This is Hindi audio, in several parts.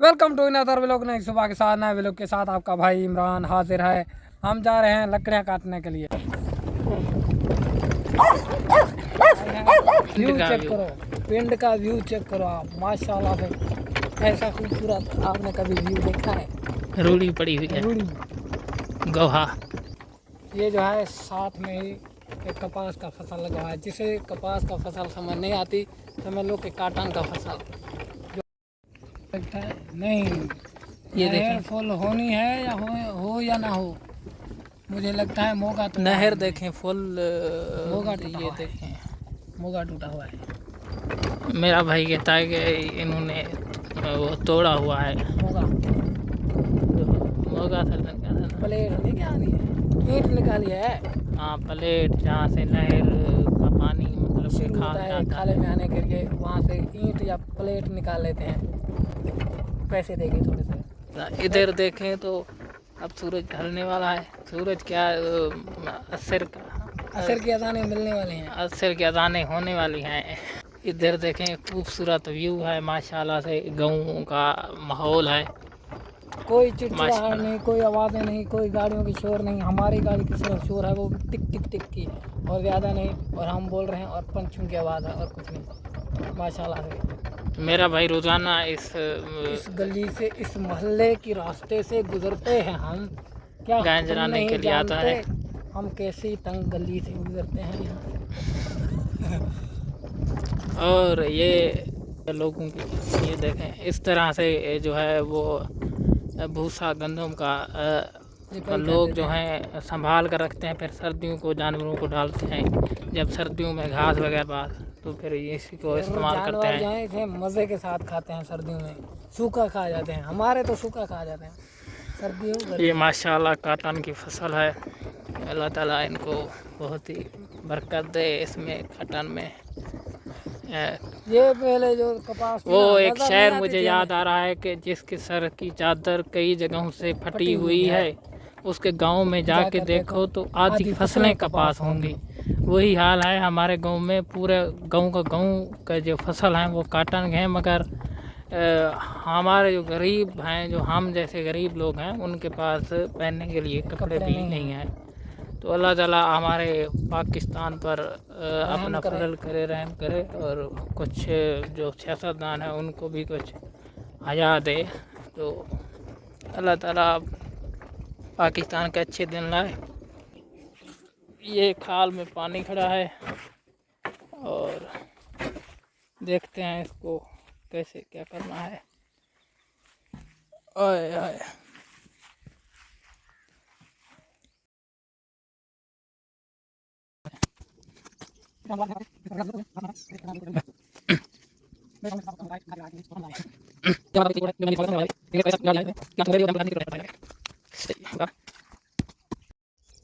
Welcome to another vlog. नए सुबह के साथ नए व्लॉग के साथ आपका भाई इमरान हाजिर है। हम जा रहे हैं लकड़ियाँ काटने के लिए। व्यू चेक करो, पिंड का व्यू चेक करो आप, माशाल्लाह से ऐसा खूबसूरत आपने कभी व्यू देखा है? रूढ़ी पड़ी हुई है रूढ़ी। गोहा। ये जो है साथ में ही एक कपास का फसल लगा हुआ है। जिसे कपास का फसल समझ नहीं आती समझ लो कि काटन का फसल जो लगता है। नहीं, ये नहर देखें, फुल होनी है या हो या ना हो, मुझे लगता है मोगा तो नहर देखें फुल। मोगा टूटा ये हुआ है, देखें, मोगा टूटा हुआ है। मेरा भाई कहता है कि इन्होंने वो तोड़ा हुआ है। मोगा मोगा था क्या था? प्लेट नहीं क्या आनी है, ईंट निकाली है। हाँ, प्लेट जहाँ से नहर का पानी मतलब कि शुरू खाल होता है जाता खाले है। में आने के लिए, वहाँ से ईंट या प्लेट निकाल लेते हैं, पैसे देंगे थोड़े से। इधर देखें तो अब सूरज ढलने वाला है। सूरज क्या असर असर की अजानें मिलने वाली हैं। असर की अजानें होने वाली हैं। इधर देखें, खूबसूरत व्यू है माशाल्लाह से। गाँव का माहौल है कोई चिड़चिड़ाहट माशाल्लाह। नहीं, कोई आवाज़ें नहीं, कोई गाड़ियों की शोर नहीं। हमारी गाड़ी की सिर्फ शोर है, वो भी टिक टिक टिक की, और ज़्यादा नहीं। और हम बोल रहे हैं और पंछियों की आवाज़ है और कुछ नहीं, माशाल्लाह से। मेरा भाई रोज़ाना इस गली से, इस मोहल्ले की रास्ते से गुजरते हैं हम। क्या गाय तुम चराने नहीं के लिए आता जानते है। हम कैसी तंग गली से गुजरते हैं यहाँ। और ये लोगों की ये देखें, इस तरह से जो है वो भूसा गंदम का रिपाई कर लोग देते जो हैं। हैं संभाल कर रखते हैं। फिर सर्दियों को जानवरों को डालते हैं। जब सर्दियों में घास वगैरह पास, तो फिर इसी को फिर इस्तेमाल करते जानवर जो हैं। हैं इसे मज़े के साथ खाते हैं। सर्दियों में सूखा खा जाते हैं, हमारे तो सूखा खा जाते हैं। सर्दियों ये गर्मी माशाल्लाह काटन की फसल है। अल्लाह ताला इनको बहुत ही बरकत दे इसमें काटन में। ये पहले जो कपास थी वो ना, एक नज़र नहीं शेर आती मुझे थी याद हमें, आ रहा है कि जिसके सर की चादर कई जगहों से फटी फटी हुई हुई है। है, उसके गांव में जाके जाकर देखो तो आधी आधी फसलें कपास कपास होंगी। वही हाल है हमारे गांव में। पूरे गांव का जो फसल है वो काटन के हैं। मगर हमारे जो गरीब हैं, जो हम जैसे गरीब लोग हैं, उनके पास पहनने के लिए कपड़े कपड़े भी नहीं नहीं हैं। हैं। तो अल्लाह ताला हमारे पाकिस्तान पर रहम अपना करे। फजल करे, रहम करे। और कुछ जो सियासतदान है उनको भी कुछ हया दे। तो अल्लाह ताला पाकिस्तान के अच्छे दिन लाए। ये खाल में पानी खड़ा है और देखते हैं इसको कैसे क्या करना है। ओए ओए,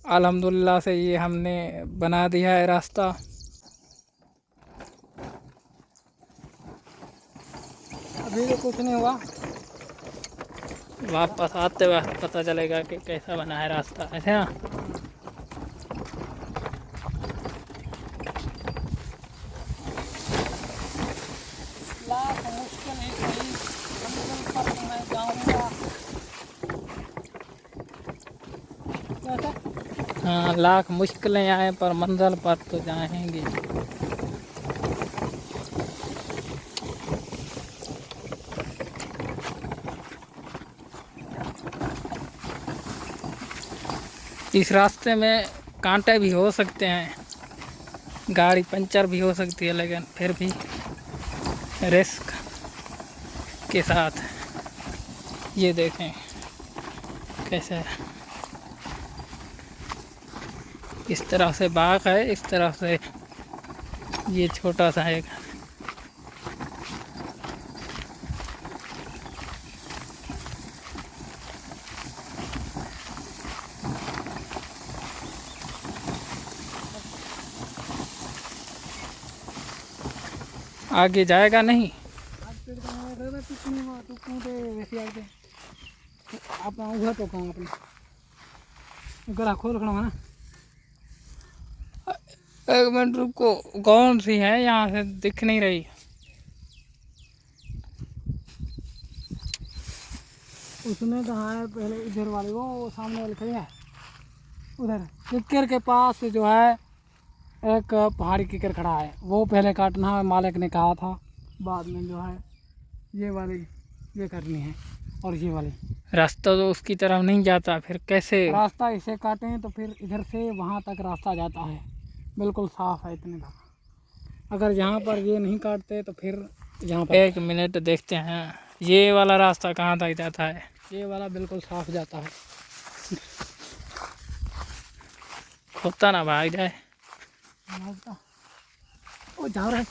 अल्हम्दुलिल्लाह से ये हमने बना दिया है रास्ता। अभी तो कुछ नहीं हुआ। वापस आते वक्त पता चलेगा कि कैसा बना है रास्ता, ऐसे ना। लाख मुश्किल ही सही, मंजिल पर मैं जाऊंगा। हाँ, लाख मुश्किलें आए पर मंजिल पर तो जाएंगे। इस रास्ते में कांटे भी हो सकते हैं, गाड़ी पंचर भी हो सकती है, लेकिन फिर भी रिस्क के साथ। ये देखें कैसे इस तरफ से बाग है, इस तरफ से ये छोटा सा एक। आगे जाएगा नहीं। आप उधर तो कहूँ अपने गला खोल खड़ा ना। एक मिनट रुको, कौन सी है? यहाँ से दिख नहीं रही। उसने कहा है पहले इधर वाले वो सामने वाले खड़े है उधर किक्कर के पास जो है एक पहाड़ी किक्कर खड़ा है, वो पहले काटना है, मालिक ने कहा था। बाद में जो है ये वाली ये करनी है और ये वाली। रास्ता तो उसकी तरफ नहीं जाता, फिर कैसे? रास्ता इसे काटें तो फिर इधर से वहाँ तक रास्ता जाता है, बिल्कुल साफ़ है इतने तक। अगर यहाँ पर ये नहीं काटते तो फिर यहाँ पर। 1 मिनट देखते हैं, ये वाला रास्ता कहाँ तक जाता है? ये वाला बिल्कुल साफ जाता है। खोता ना भाग जाए। ओ जा रहा है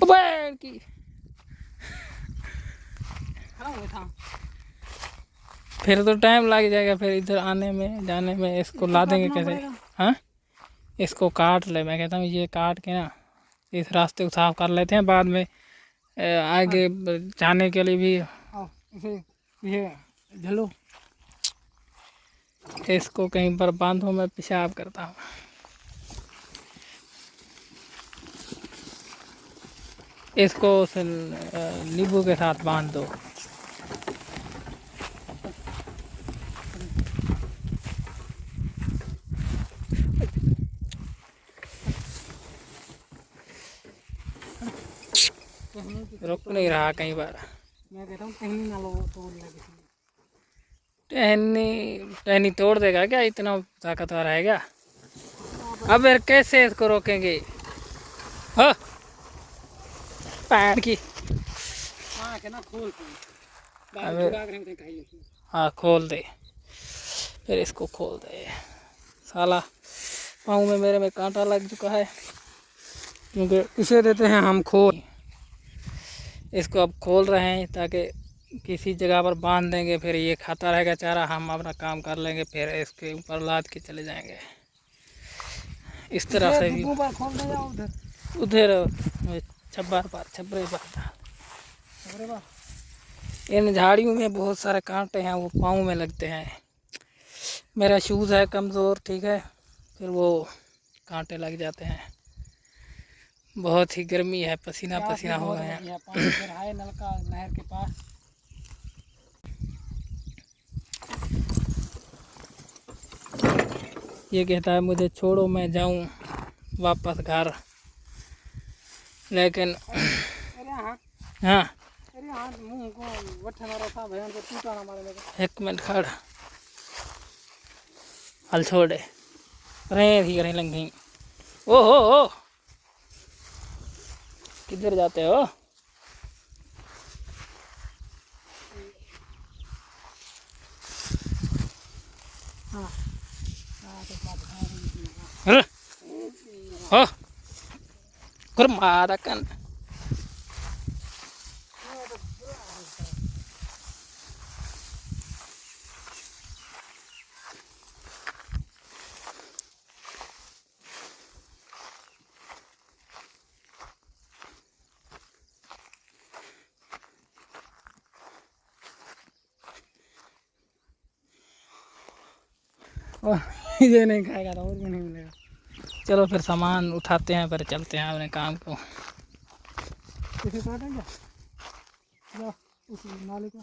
बैठ की खड़ा हुआ था। फिर तो टाइम लग जाएगा, फिर इधर आने में जाने में। इसको ला देंगे कैसे? हाँ, इसको काट ले। मैं कहता हूँ ये काट के ना इस रास्ते को साफ कर लेते हैं, बाद में आगे जाने के लिए भी। इसे ये झलो इसको कहीं पर बांधो, मैं पेशाब करता हूँ। इसको उस नींबू के साथ बांध दो। रुक नहीं रहा कई बार। मैं कहता हूँ कहीं ना लो तोड़ ले किसी। टहनी तोड़ देगा क्या? इतना ताकतवर है क्या? अब यार कैसे इसको रोकेंगे? हाँ, पैर की। हाँ के ना खोल हाँ खोल दे, फिर इसको खोल दे। साला पाँव में मेरे में कांटा लग चुका है, क्योंकि इसे देते हैं हम खोल। इसको अब खोल रहे हैं ताकि किसी जगह पर बांध देंगे, फिर ये खाता रहेगा चारा, हम अपना काम कर लेंगे, फिर इसके ऊपर लाद के चले जाएंगे। इस तरह से भी खोल दे जाओ उधर छब्बरे पर इन झाड़ियों में बहुत सारे कांटे हैं, वो पाँव में लगते हैं। मेरा शूज़ है कमज़ोर, ठीक है, फिर वो कांटे लग जाते हैं। बहुत ही गर्मी है, पसीना पसीना हो गए हैं। है नलका नहर के पास। ये कहता है मुझे छोड़ो, मैं जाऊं वापस घर, लेकिन हाँ एक मिनट खड़ हल छोड़े रहे थी कहीं लग गई। ओ किधर जाते हो? हो kurma kan और ये नहीं खाएगा तो और भी नहीं मिलेगा। चलो फिर सामान उठाते हैं, फिर चलते हैं अपने काम को। इसे काटेंगे या उस नाले का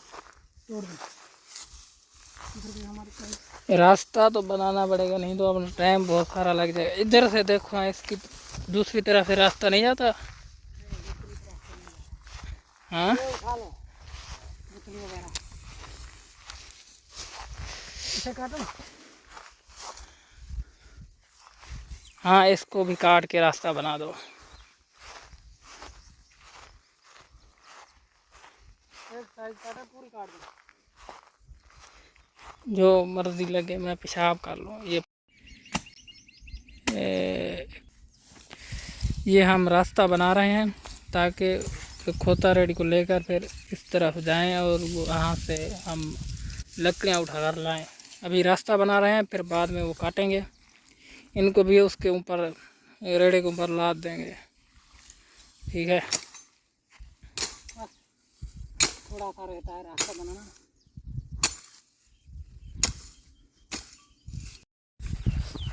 तोड़ दें। रास्ता तो बनाना पड़ेगा, नहीं तो अपना टाइम बहुत सारा लग जाएगा। इधर से देखो, इसकी दूसरी तरफ से रास्ता नहीं जाता। हाँ इसे काटो। हाँ, इसको भी काट के रास्ता बना दो। पूरी काट दो, जो मर्जी लगे, मैं पेशाब कर लूँ। ये हम रास्ता बना रहे हैं ताकि खोता रेडी को लेकर फिर इस तरफ जाएं और वहाँ से हम लकड़ियाँ उठा कर लाएँ। अभी रास्ता बना रहे हैं, फिर बाद में वो काटेंगे। इनको भी उसके ऊपर रेड़े के ऊपर लाद देंगे, ठीक है। थोड़ा सा रहता है रास्ता बनाना।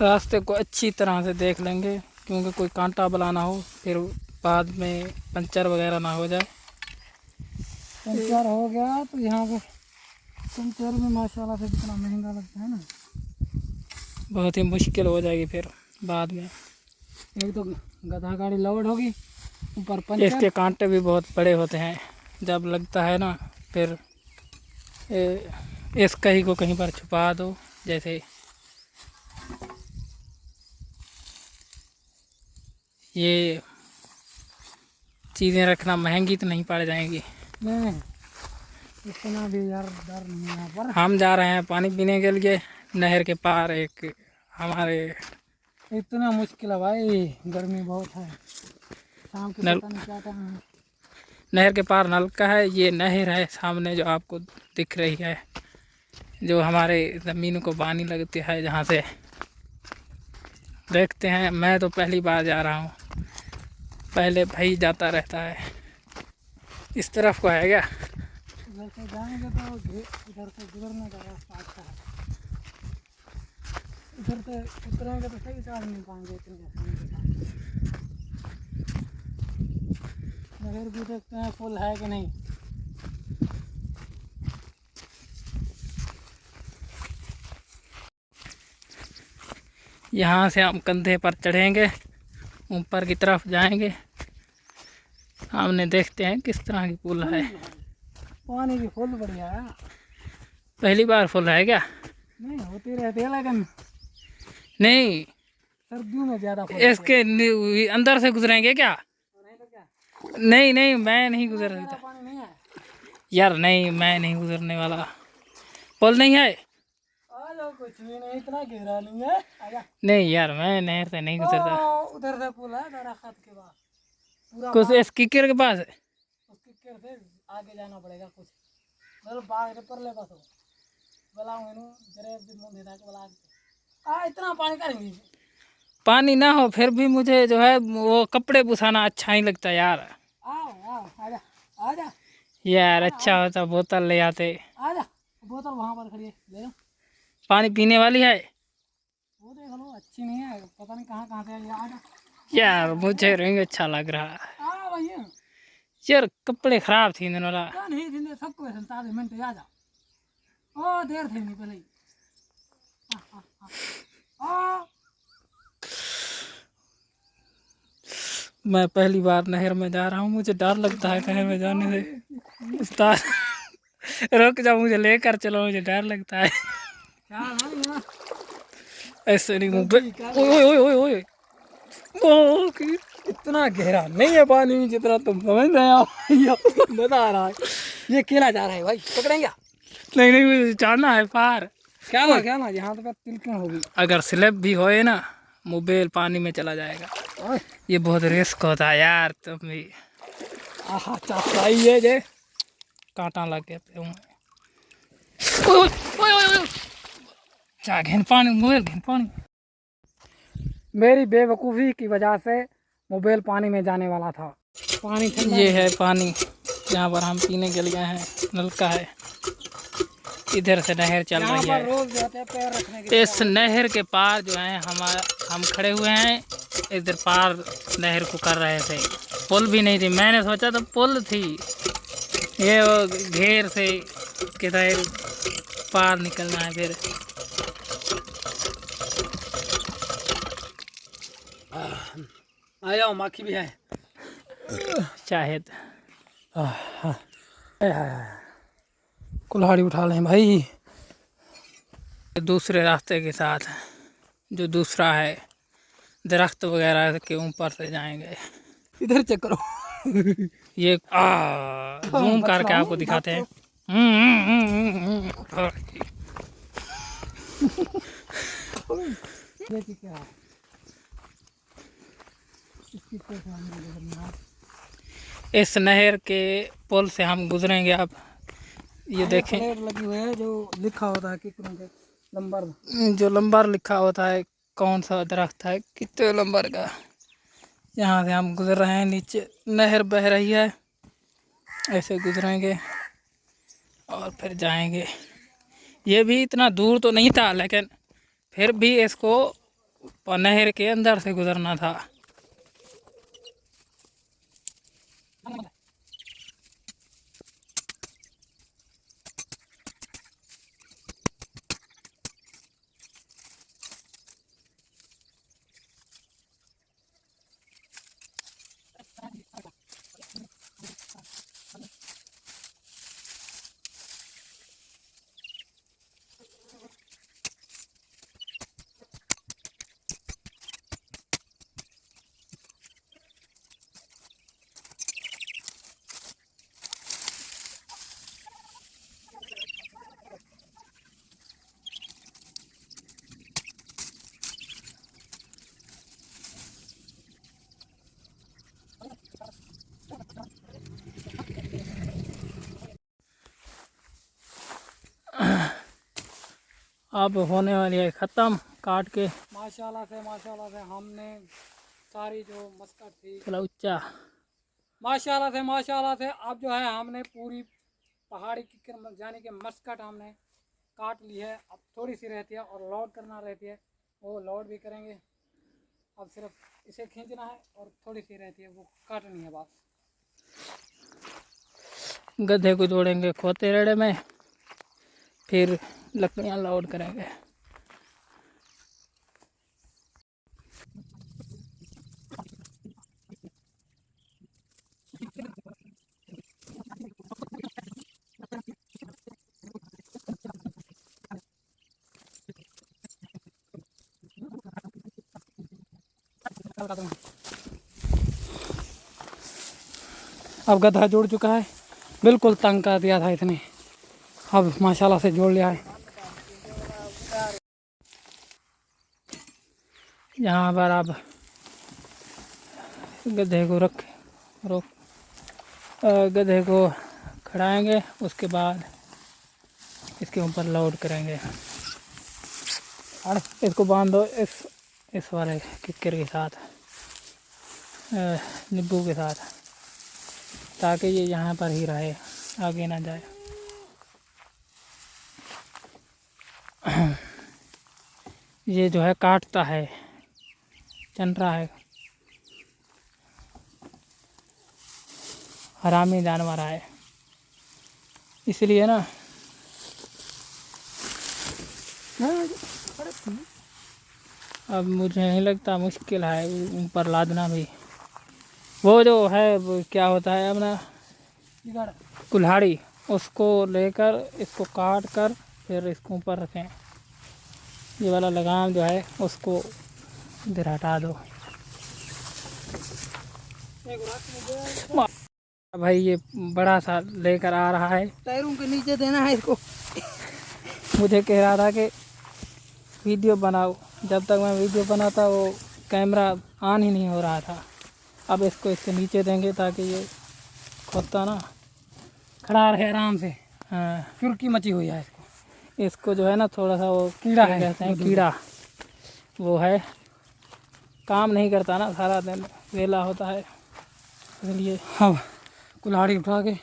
रास्ते को अच्छी तरह से देख लेंगे, क्योंकि कोई कांटा बलाना हो, फिर बाद में पंचर वगैरह ना हो जाए। पंचर हो गया तो यहाँ पे पंचर में माशाल्लाह से कितना महंगा लगता है ना। बहुत ही मुश्किल हो जाएगी फिर बाद में। एक तो गधा गाड़ी लोड होगी, ऊपर पंचर। इसके कांटे भी बहुत बड़े होते हैं, जब लगता है ना फिर इस कहीं को कहीं पर छुपा दो। जैसे ये चीज़ें रखना महंगी तो नहीं पड़ जाएंगी। नहीं, इतना भी यार डर नहीं है यहाँ पर। हम जा रहे हैं पानी पीने के लिए नहर के पार। एक हमारे इतना मुश्किल है भाई, गर्मी बहुत है। शाम के नल पता नहीं क्या टाइम है। नहर के पार नलका है। ये नहर है सामने जो आपको दिख रही है, जो हमारे ज़मीन को पानी लगती है, जहाँ से देखते हैं। मैं तो पहली बार जा रहा हूँ, पहले भाई जाता रहता है। इस तरफ को है क्या? इधर से जाएंगे तो इधर से गुजरने का रास्ता अच्छा है। इधर से उतरेंगे तो सही चढ़ नहीं पाएंगे इतने आसानी के साथ। नहर भी देखते हैं फुल है कि नहीं। यहाँ से हम कंधे पर चढ़ेंगे, ऊपर की तरफ जाएंगे, सामने देखते हैं किस तरह की पुल है। पानी की फुल बढ़िया है। पहली बार फुल है क्या? नहीं होती रहती है लेकिन नहीं, सर्दियों में ज़्यादा फुल इसके अंदर से गुजरेंगे क्या? नहीं तो क्या, नहीं नहीं, मैं नहीं गुजर गहरा सकता पानी नहीं है। यार। नहीं, मैं नहीं गुजरने वाला। पुल नहीं है? आ जाओ, कुछ भी नहीं, इतना गहरा नहीं है। आजा। नहीं यार, मैं नहर से नहीं गुजरता। उधर से पुल है दराखत के बाद पूरा कुछ बाग। इस किकर के पास है। उसके केर से आगे जाना पड़ेगा कुछ, मतलब बाग रे पर ले बस हो बोला मैंने जरे भी मुंह देता के बोला इतना पानी करेंगे। पानी ना हो फिर भी मुझे जो है वो कपड़े पुसाना अच्छा नहीं लगता यार। आओ आओ, आजा आजा यार अच्छा होता बोतल ले आते। आजा, बोतल वहाँ पर खड़ी है, ले लो। पानी पीने वाली है वो देख लो, अच्छी नहीं है, पता नहीं कहाँ कहाँ से आई है। आजा यार, मुझे रंग अच्छा लग रहा है आ भैया। यार। कपड़े खराब थी इन वाला। क्या नहीं थी सबको 47 मिनट आजा। ओ देर थी नहीं पहले ही। आ मैं पहली बार नहर में जा रहा हूँ, मुझे डर लगता है नहर में जाने से। उस्ताद रुक जाओ, मुझे लेकर चलो, मुझे डर लगता है। क्या ना ऐसे नहीं ओए ओए ओए ओए ओ की इतना गहरा नहीं है पानी जितना तुम समझ रहे हो। ये बता रहा है, ये केला जा रहा है भाई, पकड़ेंगे। नहीं नहीं, मुझे चढ़ना है पार। क्या ना यहाँ तो तिलकन होगी। अगर स्लिप भी होए ना, मोबाइल पानी में चला जाएगा। ओए ये बहुत रिस्क होता है यार। तुम भी आहा चाचाई है जे कांटा लग गया पे ओए ओए ओए ओए चा घेन पानी, मोबाइल घेन पानी। मेरी बेवकूफ़ी की वजह से मोबाइल पानी में जाने वाला था। पानी ठंडा ये है पानी जहाँ पर हम पीने के लिए हैं। नलका है, इधर से नहर चल यहाँ रही पर है। रोज जाते हैं पैर रखने के इस नहर के पार जो है हम खड़े हुए हैं। इधर पार नहर को कर रहे थे। पुल भी नहीं थी, मैंने सोचा तो पुल थी। ये वो घेर से किधर पार निकलना है फिर। आ जाओ, माखी भी है शायद कुल्हाड़ी उठा लें भाई। दूसरे रास्ते के साथ जो दूसरा है, दरख्त वगैरह के ऊपर से जाएंगे। इधर चेक करो। ये जूम करके आपको दिखाते हैं। देखिए क्या है। इसकी तो हम गुजरना है। इस नहर के पुल से हम गुजरेंगे। अब ये देखें, प्लेट लगी हुई है जो लिखा होता है कितने के नंबर। जो नंबर लिखा होता है, कौन सा दरख्त है, कितने नंबर का। यहाँ से हम गुजर रहे हैं, नीचे नहर बह रही है। ऐसे गुजरेंगे और फिर जाएंगे। ये भी इतना दूर तो नहीं था, लेकिन फिर भी इसको नहर के अंदर से गुजरना था। अब होने वाली है ख़त्म काट के। माशाल्लाह से हमने सारी जो मस्कट थी, थोड़ा ऊंचा। माशाल्लाह से अब जो है हमने पूरी पहाड़ी की जाने के मस्कट हमने काट ली है। अब थोड़ी सी रहती है और लोड करना रहती है, वो लोड भी करेंगे। अब सिर्फ इसे खींचना है और थोड़ी सी रहती है वो काटनी है बस। गधे को जोड़ेंगे खोते रेड़े में, फिर लकड़ियाँ लोड करेंगे। अब गधा जुड़ चुका है, बिल्कुल तंग कर दिया था इसने, अब माशाल्लाह से जोड़ लिया है। यहाँ पर अब गधे को रोक गधे को खड़ाएंगे, उसके बाद इसके ऊपर लोड करेंगे। और इसको बांध दो इस वाले किक्कर के साथ, नींबू के साथ, ताकि ये यहाँ पर ही रहे, आगे ना जाए। ये जो है काटता है, चल रहा है, हरामी जानवर है, इसलिए ना अब मुझे नहीं लगता मुश्किल है ऊपर लादना भी। वो जो है वो क्या होता है अपना कुल्हाड़ी, उसको लेकर इसको काट कर फिर इसको ऊपर रखें। ये वाला लगाम जो है उसको इधर हटा दो। भाई ये बड़ा सा लेकर आ रहा है, टायरों के नीचे देना है इसको। मुझे कह रहा था कि वीडियो बनाओ, जब तक मैं वीडियो बनाता वो कैमरा ऑन ही नहीं हो रहा था। अब इसको इसके नीचे देंगे ताकि ये खोदता ना खड़ा रहे आराम से। हाँ, चुरकी मची हुई है इसको जो है ना थोड़ा सा वो कीड़ा क्या है, कहते हैं, कीड़ा वो है, काम नहीं करता ना, सारा दिन वेला होता है, इसलिए अब कुल्हाड़ी उठा के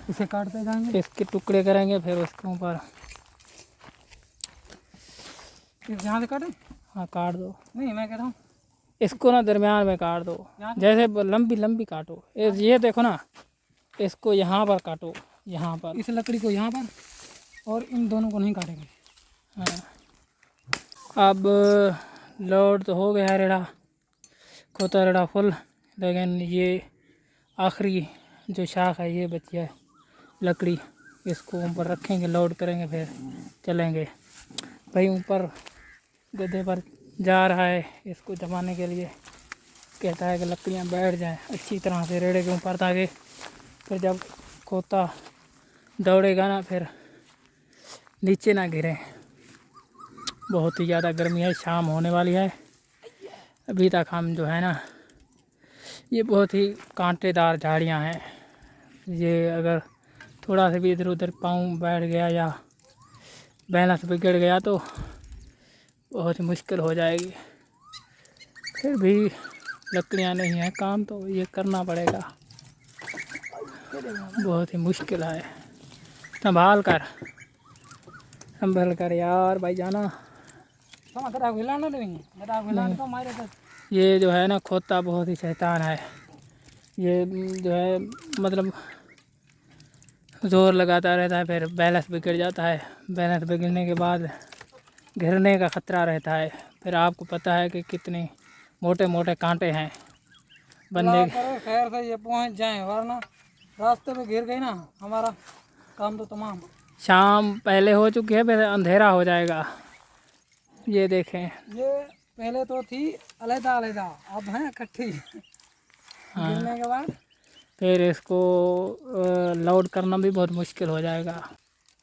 इसे काटते जाएंगे। इसके टुकड़े करेंगे, फिर उसके ऊपर यहाँ से काटें? हाँ काट दो। नहीं, मैं कह रहा हूँ इसको ना दरमियान में काट दो, जैसे लंबी लंबी काटो। ये देखो ना, इसको यहाँ पर काटो, यहाँ पर, इस लकड़ी को यहाँ पर, और इन दोनों को नहीं काटेंगे। हाँ। अब लोड तो हो गया रेड़ा, खोता रेड़ा फुल, लेकिन ये आखिरी जो शाख है ये बची है लकड़ी, इसको ऊपर रखेंगे, लोड करेंगे, फिर चलेंगे। भाई ऊपर गधे पर जा रहा है इसको जमाने के लिए, कहता है कि लकड़ियाँ बैठ जाएं अच्छी तरह से रेड़े के ऊपर, ताकि फिर जब खोता दौड़ेगा ना फिर नीचे ना गिरे। बहुत ही ज़्यादा गर्मी है, शाम होने वाली है। अभी तक हम जो है ना, ये बहुत ही कांटेदार झाड़ियाँ हैं, ये अगर थोड़ा सा भी इधर उधर पाँव बैठ गया या बैलेंस बिगड़ गया तो बहुत ही मुश्किल हो जाएगी। फिर भी लकड़ियाँ नहीं है, काम तो ये करना पड़ेगा, बहुत ही मुश्किल है। संभाल कर यार भाई जाना। ये जो है ना खोता बहुत ही शैतान है, ये जो है मतलब ज़ोर लगाता रहता है, फिर बैलेंस बिगड़ जाता है, बैलेंस बिगड़ने के बाद गिरने का ख़तरा रहता है। फिर आपको पता है कि कितने मोटे मोटे कांटे हैं बंदे। खैर से ये पहुंच जाएं, वरना रास्ते में गिर गई ना हमारा काम तो तमाम। शाम पहले हो चुकी है, फिर अंधेरा हो जाएगा। ये देखें, ये पहले तो थी अलग-अलग, अब हैं इकट्ठी। हाँ, गिरने के बाद फिर इसको लोड करना भी बहुत मुश्किल हो जाएगा।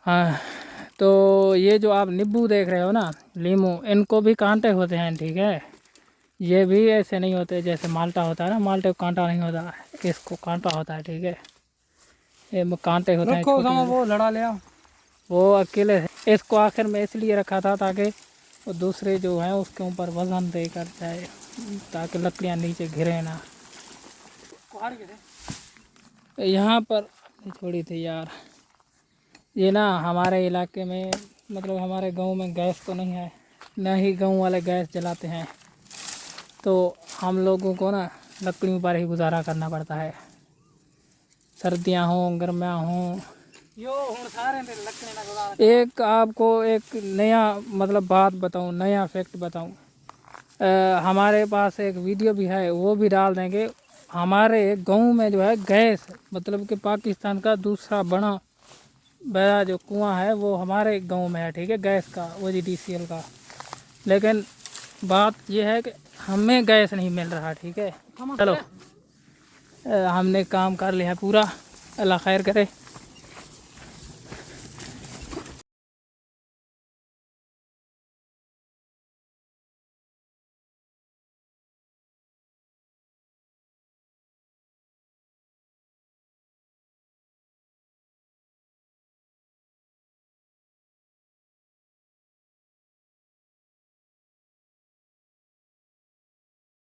हाँ, तो ये जो आप नींबू देख रहे हो ना, लीमू, इनको भी कांटे होते हैं, ठीक है। ये भी ऐसे नहीं होते जैसे माल्टा होता है ना, माल्टे को कांटा नहीं होता, इसको कांटा होता है, ठीक है। ये कांटे होते हैं। रखो वो लड़ा ले आओ। वो अकेले थे। इसको आखिर में इसलिए रखा था ताकि वो दूसरे जो हैं उसके ऊपर वजन दे कर जाए, ताकि लकड़ियाँ नीचे गिरे ना। कुहाड़ी के थे यहाँ पर छोड़ी थी यार। ये ना हमारे इलाके में, मतलब हमारे गांव में गैस तो नहीं है, न ही गांव वाले गैस जलाते हैं, तो हम लोगों को ना लकड़ियों पर ही गुजारा करना पड़ता है, सर्दियाँ हों गर्मियाँ हों। यो हुण सारे दिन लकड़ी ना गुजार। एक आपको एक नया मतलब बात बताऊं, नया फैक्ट बताऊं। हमारे पास एक वीडियो भी है, वो भी डाल देंगे। हमारे गांव में जो है गैस, मतलब कि पाकिस्तान का दूसरा बड़ा जो कुआं है वो हमारे गांव में है, ठीक है, गैस का, OGDCL का। लेकिन बात ये है कि हमें गैस नहीं मिल रहा, ठीक है। चलो हमने काम कर लिया पूरा, अल्लाह खैर करे।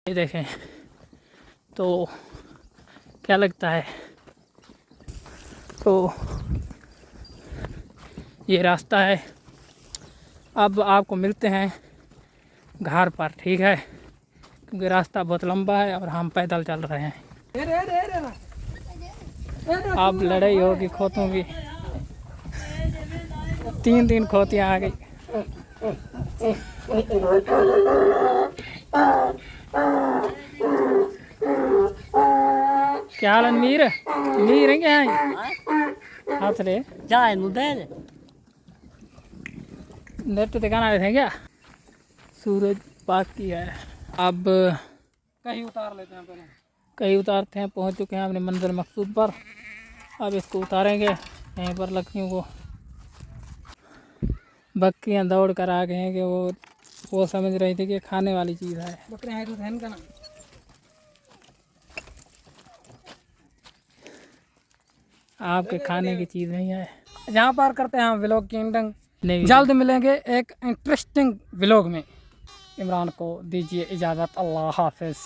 ये देखें तो क्या लगता है, तो ये रास्ता है। अब आपको मिलते हैं घर पर, ठीक है, क्योंकि रास्ता बहुत लंबा है और हम पैदल चल रहे हैं। अब लड़ाई होगी खोतों की, 3 खोतियाँ आ गई। क्या हाल है मीर? मीर है क्या हाथ रे जाए मुद्दे नेट दिखाना रहे थे क्या? सूरज बाकी है। अब कहीं उतार लेते हैं पहले। कहीं उतारते हैं, पहुंच चुके हैं अपने मंजिल मकसूद पर। अब इसको उतारेंगे यहीं पर लकड़ियों को। बकरियां दौड़ कर आ गए हैं कि वो समझ रही थी कि खाने वाली चीज़ है। बकरियां तो है ना, आपके खाने की चीज़ नहीं है। यहाँ पर करते हैं हम व्लॉग की एंडिंग। नहीं जल्द मिलेंगे एक इंटरेस्टिंग व्लॉग में। इमरान को दीजिए इजाज़त, अल्लाह हाफिज़।